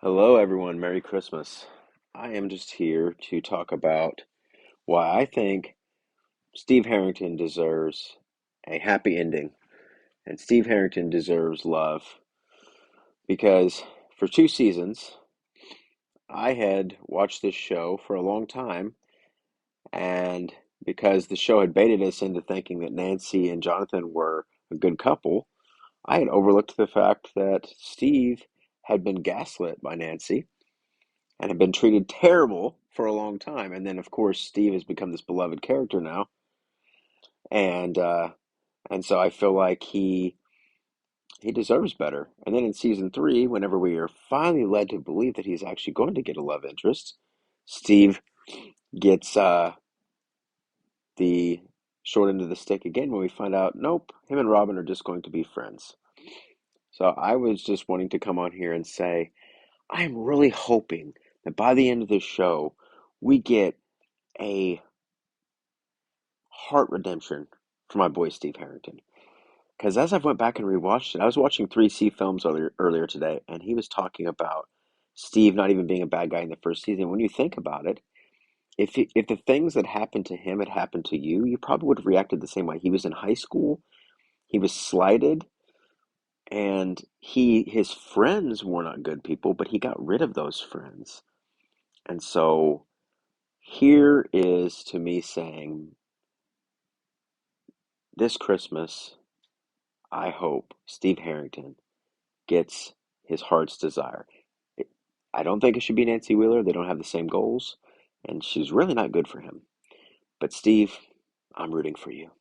Hello, everyone. Merry Christmas. I am just here to talk about why I think Steve Harrington deserves a happy ending and Steve Harrington deserves love because for 2 seasons, I had watched this show for a long time, and because the show had baited us into thinking that Nancy and Jonathan were a good couple, I had overlooked the fact that Steve had been gaslit by Nancy and have been treated terrible for a long time. And then, of course, Steve has become this beloved character now, and so I feel like he deserves better. And then in season three, whenever we are finally led to believe that he's actually going to get a love interest, Steve gets the short end of the stick again when we find out, nope, him and Robin are just going to be friends. So I was just wanting to come on here and say, I am really hoping that by the end of this show, we get a heart redemption for my boy Steve Harrington. Because as I've went back and rewatched it, I was watching 3C films earlier today, and he was talking about Steve not even being a bad guy in the first season. When you think about it, if the things that happened to him had happened to you, you probably would have reacted the same way. He was in high school, he was slighted, and his friends were not good people, but he got rid of those friends. And so here is to me saying, this Christmas, I hope Steve Harrington gets his heart's desire. I don't think it should be Nancy Wheeler. They don't have the same goals, and she's really not good for him. But Steve, I'm rooting for you.